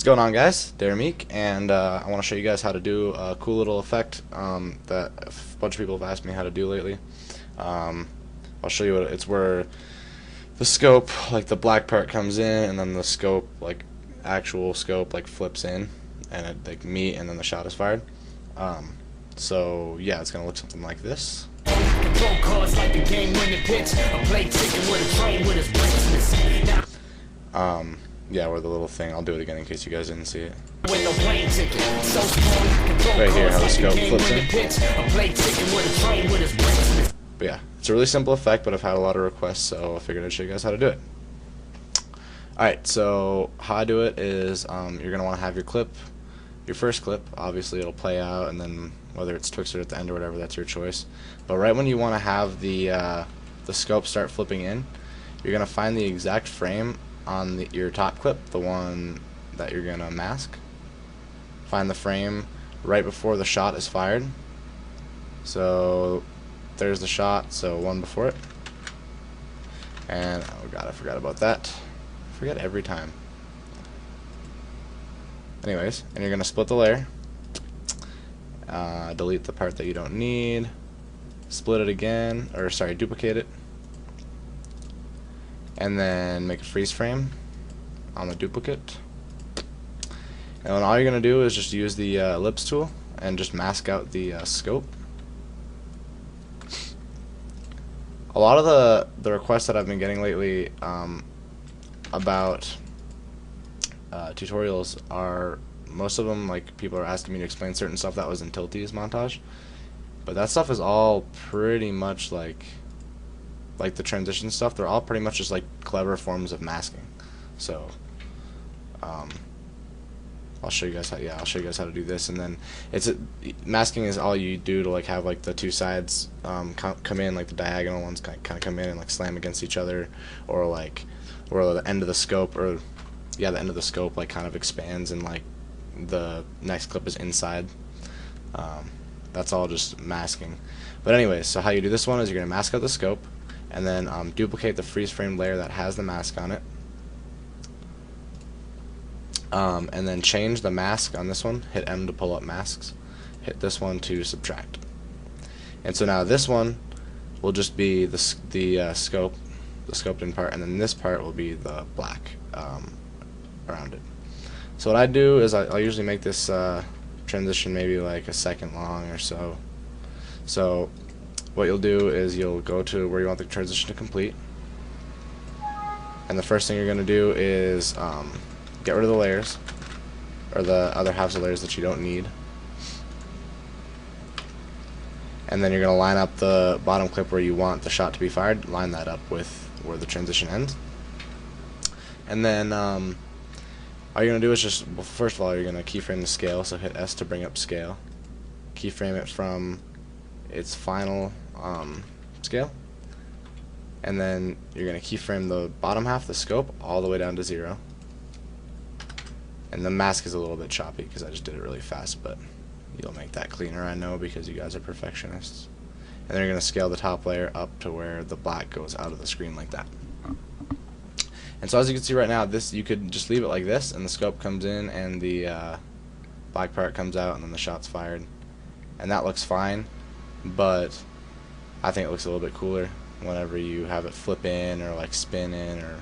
What's going on, guys? Meek, and I want to show you guys how to do a cool little effect that a bunch of people have asked me how to do lately. Um, I'll show you what it's where the scope, like the black part, comes in, and then the scope, like actual scope, like flips in, and it like meet, and then the shot is fired. So yeah, it's gonna look something like this. Yeah, where the little thing, I'll do it again in case you guys didn't see it. Right here, how the scope flips in. But yeah, it's a really simple effect, but I've had a lot of requests, so I figured I'd show you guys how to do it. Alright, so how I do it is you're going to want to have your clip, your first clip. Obviously it'll play out, and then whether it's Twixted at the end or whatever, that's your choice. But right when you want to have the scope start flipping in, you're going to find the exact frame on your top clip, the one that you're going to mask. Find the frame right before the shot is fired. So there's the shot, so one before it. And oh god, I forgot about that. I forget every time. Anyways, and you're going to split the layer. Delete the part that you don't need. Split it again, or sorry, duplicate it. And then make a freeze frame on the duplicate. And then all you're going to do is just use the ellipse tool and just mask out the scope. A lot of the requests that I've been getting lately about tutorials are, most of them, like, people are asking me to explain certain stuff that was in Tilty's montage. But that stuff is all pretty much like the transition stuff. They're all pretty much just like clever forms of masking. So I'll show you guys how. Yeah, I'll show you guys how to do this. And then masking is all you do to like have like the two sides come in, like the diagonal ones kind of come in and like slam against each other, or like the end of the scope, or yeah, the end of the scope like kind of expands and like the next clip is inside. That's all just masking. But anyways, so how you do this one is you're gonna mask out the scope, and then duplicate the freeze frame layer that has the mask on it, and then change the mask on this one. Hit M to pull up masks, hit this one to subtract. And so now this one will just be the scope, the scoped in part, and then this part will be the black around it. So what I do is I'll usually make this transition maybe like a second long or so. So what you'll do is you'll go to where you want the transition to complete, and the first thing you're going to do is get rid of the layers, or the other halves of layers that you don't need, and then you're going to line up the bottom clip where you want the shot to be fired, line that up with where the transition ends, and then all you're going to do is just, well, first of all, you're going to keyframe the scale, so hit S to bring up scale, keyframe it from its final scale, and then you're going to keyframe the bottom half, the scope, all the way down to 0. And the mask is a little bit choppy because I just did it really fast, but you'll make that cleaner, I know, because you guys are perfectionists. And then you're going to scale the top layer up to where the black goes out of the screen like that. And so as you can see right now, this, you could just leave it like this, and the scope comes in, and the black part comes out, and then the shot's fired. And that looks fine, but I think it looks a little bit cooler whenever you have it flip in or like spin in or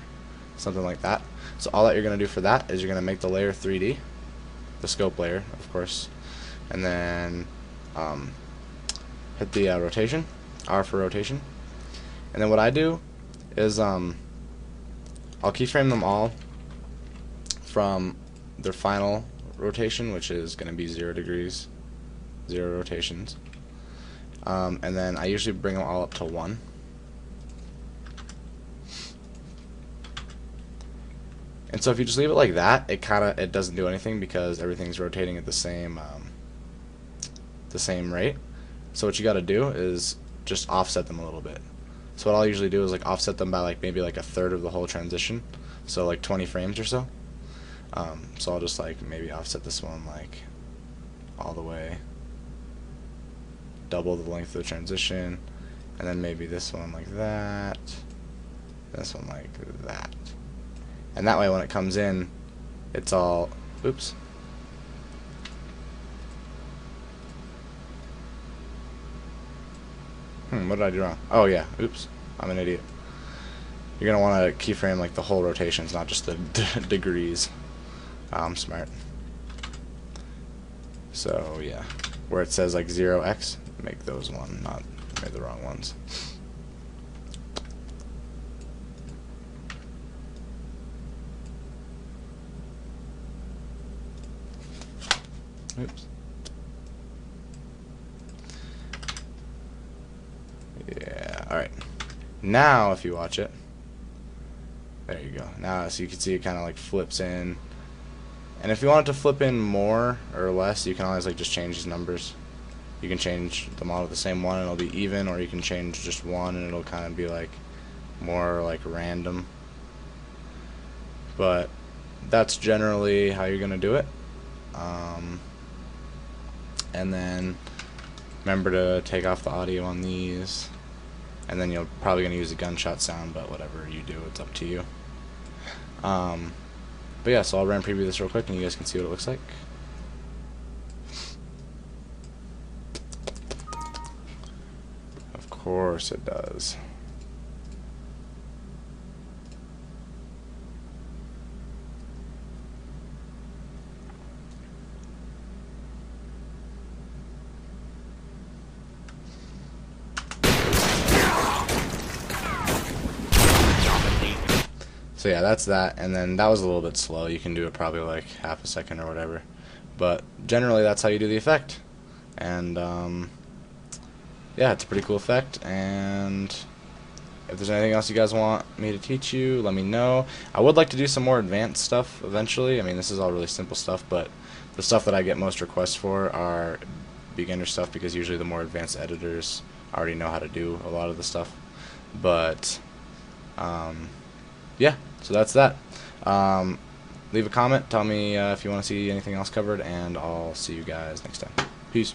something like that. So all that you're going to do for that is you're going to make the layer 3D, the scope layer, of course, and then hit the rotation, R for rotation. And then what I do is I'll keyframe them all from their final rotation, which is going to be 0 degrees, 0 rotations. And then I usually bring them all up to 1. And so if you just leave it like that, it doesn't do anything because everything's rotating at the same rate. So what you got to do is just offset them a little bit. So what I'll usually do is like offset them by like maybe like a third of the whole transition, so like 20 frames or so. So I'll just like maybe offset this one like all the way, double the length of the transition, and then maybe this one like that, this one like that. And that way when it comes in, it's all Oops. What did I do wrong? Oh yeah, oops. I'm an idiot. You're gonna want to keyframe like the whole rotations, not just the degrees. I'm smart. So yeah, where it says like 0x, make those one, not made the wrong ones. Oops. Yeah, alright. Now if you watch it, there you go. Now so you can see it kind of like flips in. And if you want it to flip in more or less, you can always like just change these numbers. You can change them all to the same one and it'll be even, or you can change just one and it'll kind of be like more like random. But that's generally how you're gonna do it. And then remember to take off the audio on these, and then you're probably gonna use a gunshot sound, but whatever you do, it's up to you. But yeah, so I'll run preview this real quick and you guys can see what it looks like. Of course it does. So yeah, that's that, and then that was a little bit slow. You can do it probably like half a second or whatever, but generally that's how you do the effect. And yeah, it's a pretty cool effect. And if there's anything else you guys want me to teach you, let me know. I would like to do some more advanced stuff eventually. I mean, this is all really simple stuff, but the stuff that I get most requests for are beginner stuff, because usually the more advanced editors already know how to do a lot of the stuff. But yeah, so that's that. Leave a comment, tell me if you want to see anything else covered, and I'll see you guys next time. Peace.